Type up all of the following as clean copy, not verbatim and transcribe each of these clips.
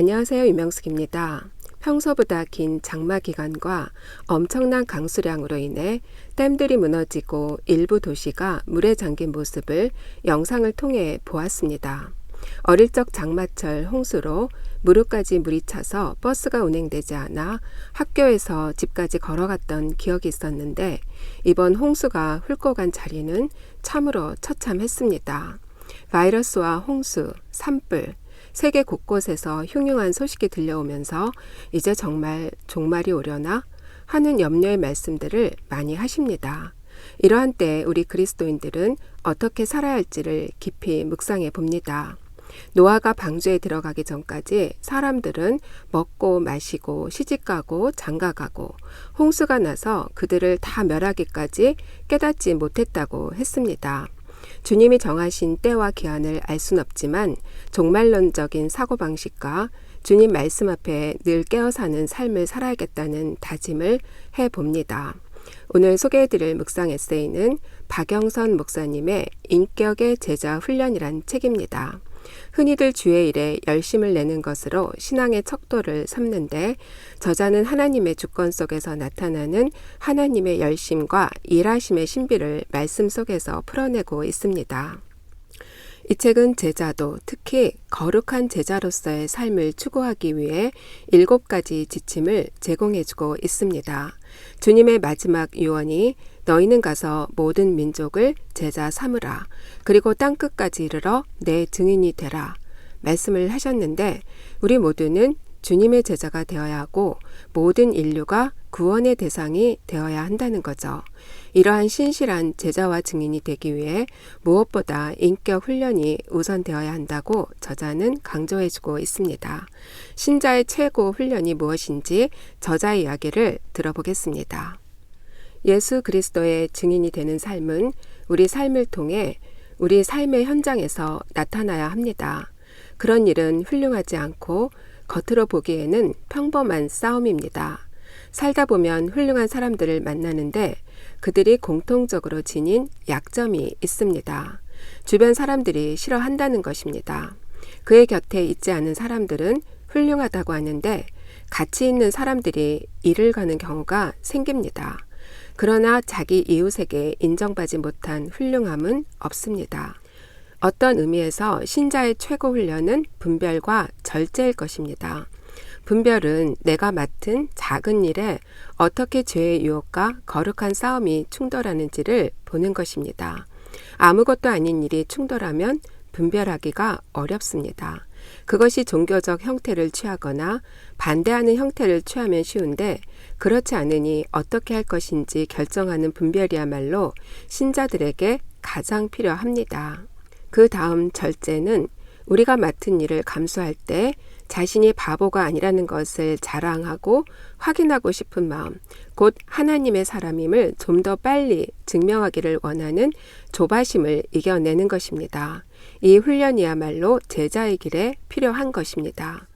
안녕하세요. 유명숙입니다. 평소보다 긴 장마 기간과 엄청난 강수량으로 인해 댐들이 무너지고 일부 도시가 물에 잠긴 모습을 영상을 통해 보았습니다. 어릴 적 장마철 홍수로 무릎까지 물이 차서 버스가 운행되지 않아 학교에서 집까지 걸어갔던 기억이 있었는데 이번 홍수가 훑고 간 자리는 참으로 처참했습니다. 바이러스와 홍수, 산불, 세계 곳곳에서 흉흉한 소식이 들려오면서 이제 정말 종말이 오려나 하는 염려의 말씀들을 많이 하십니다. 이러한 때 우리 그리스도인들은 어떻게 살아야 할지를 깊이 묵상해 봅니다. 노아가 방주에 들어가기 전까지 사람들은 먹고 마시고 시집가고 장가가고 홍수가 나서 그들을 다 멸하기까지 깨닫지 못했다고 했습니다. 주님이 정하신 때와 기한을 알 순 없지만 종말론적인 사고방식과 주님 말씀 앞에 늘 깨어 사는 삶을 살아야겠다는 다짐을 해봅니다. 오늘 소개해드릴 묵상 에세이는 박영선 목사님의 인격의 제자 훈련이란 책입니다. 흔히들 주의 일에 열심을 내는 것으로 신앙의 척도를 삼는데 저자는 하나님의 주권 속에서 나타나는 하나님의 열심과 일하심의 신비를 말씀 속에서 풀어내고 있습니다. 이 책은 제자도 특히 거룩한 제자로서의 삶을 추구하기 위해 7가지 지침을 제공해주고 있습니다. 주님의 마지막 유언이 너희는 가서 모든 민족을 제자 삼으라. 그리고 땅끝까지 이르러 내 증인이 되라. 말씀을 하셨는데 우리 모두는 주님의 제자가 되어야 하고 모든 인류가 구원의 대상이 되어야 한다는 거죠. 이러한 신실한 제자와 증인이 되기 위해 무엇보다 인격 훈련이 우선되어야 한다고 저자는 강조해주고 있습니다. 신자의 최고 훈련이 무엇인지 저자의 이야기를 들어보겠습니다. 예수 그리스도의 증인이 되는 삶은 우리 삶을 통해 우리 삶의 현장에서 나타나야 합니다. 그런 일은 훌륭하지 않고 겉으로 보기에는 평범한 싸움입니다. 살다 보면 훌륭한 사람들을 만나는데 그들이 공통적으로 지닌 약점이 있습니다. 주변 사람들이 싫어한다는 것입니다. 그의 곁에 있지 않은 사람들은 훌륭하다고 하는데 가치 있는 사람들이 일을 가는 경우가 생깁니다. 그러나 자기 이웃에게 인정받지 못한 훌륭함은 없습니다. 어떤 의미에서 신자의 최고 훈련은 분별과 절제일 것입니다. 분별은 내가 맡은 작은 일에 어떻게 죄의 유혹과 거룩한 싸움이 충돌하는지를 보는 것입니다. 아무것도 아닌 일이 충돌하면 분별하기가 어렵습니다. 그것이 종교적 형태를 취하거나 반대하는 형태를 취하면 쉬운데 그렇지 않으니 어떻게 할 것인지 결정하는 분별이야말로 신자들에게 가장 필요합니다. 그 다음 절제는 우리가 맡은 일을 감수할 때 자신이 바보가 아니라는 것을 자랑하고 확인하고 싶은 마음, 곧 하나님의 사람임을 좀 더 빨리 증명하기를 원하는 조바심을 이겨내는 것입니다. 이 훈련이야말로 제자의 길에 필요한 것입니다.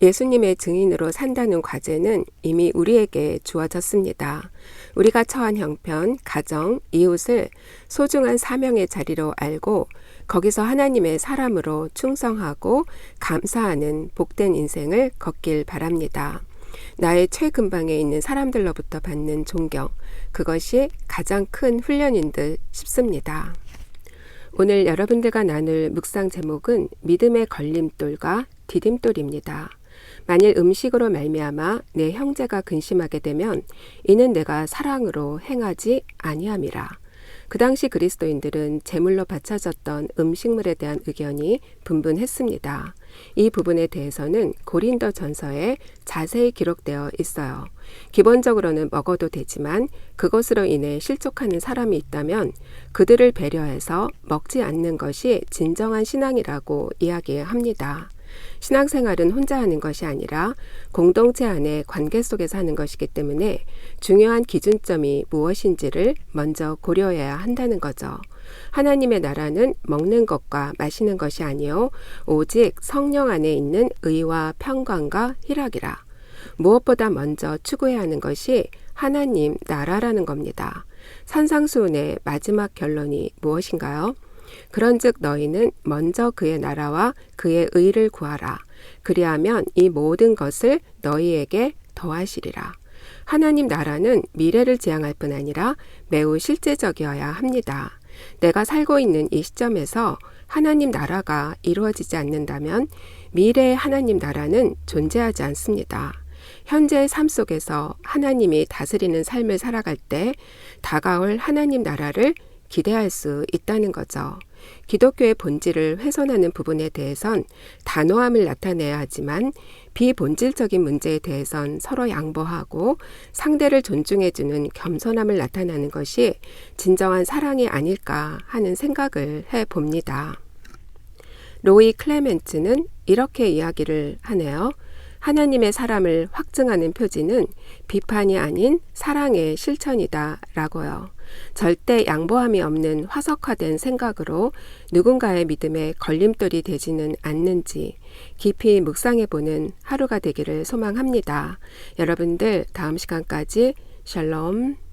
예수님의 증인으로 산다는 과제는 이미 우리에게 주어졌습니다. 우리가 처한 형편, 가정, 이웃을 소중한 사명의 자리로 알고 거기서 하나님의 사람으로 충성하고 감사하는 복된 인생을 걷길 바랍니다. 나의 최근방에 있는 사람들로부터 받는 존경, 그것이 가장 큰 훈련인 듯 싶습니다. 오늘 여러분들과 나눌 묵상 제목은 믿음의 걸림돌과 디딤돌입니다. 만일 음식으로 말미암아 내 형제가 근심하게 되면 이는 내가 사랑으로 행하지 아니함이라. 그 당시 그리스도인들은 제물로 바쳐졌던 음식물에 대한 의견이 분분했습니다. 이 부분에 대해서는 고린도 전서에 자세히 기록되어 있어요. 기본적으로는 먹어도 되지만 그것으로 인해 실족하는 사람이 있다면 그들을 배려해서 먹지 않는 것이 진정한 신앙이라고 이야기합니다. 신앙생활은 혼자 하는 것이 아니라 공동체 안의 관계 속에서 하는 것이기 때문에 중요한 기준점이 무엇인지를 먼저 고려해야 한다는 거죠. 하나님의 나라는 먹는 것과 마시는 것이 아니요 오직 성령 안에 있는 의와 평강과 희락이라. 무엇보다 먼저 추구해야 하는 것이 하나님 나라라는 겁니다. 산상수훈의 마지막 결론이 무엇인가요? 그런즉 너희는 먼저 그의 나라와 그의 의를 구하라. 그리하면 이 모든 것을 너희에게 더하시리라. 하나님 나라는 미래를 지향할 뿐 아니라 매우 실제적이어야 합니다. 내가 살고 있는 이 시점에서 하나님 나라가 이루어지지 않는다면 미래의 하나님 나라는 존재하지 않습니다. 현재의 삶 속에서 하나님이 다스리는 삶을 살아갈 때 다가올 하나님 나라를 기대할 수 있다는 거죠. 기독교의 본질을 훼손하는 부분에 대해선 단호함을 나타내야 하지만 비본질적인 문제에 대해선 서로 양보하고 상대를 존중해주는 겸손함을 나타내는 것이 진정한 사랑이 아닐까 하는 생각을 해봅니다. 로이 클레멘츠는 이렇게 이야기를 하네요. 하나님의 사람을 확증하는 표지는 비판이 아닌 사랑의 실천이다 라고요. 절대 양보함이 없는 화석화된 생각으로 누군가의 믿음에 걸림돌이 되지는 않는지 깊이 묵상해보는 하루가 되기를 소망합니다. 여러분들 다음 시간까지 샬롬.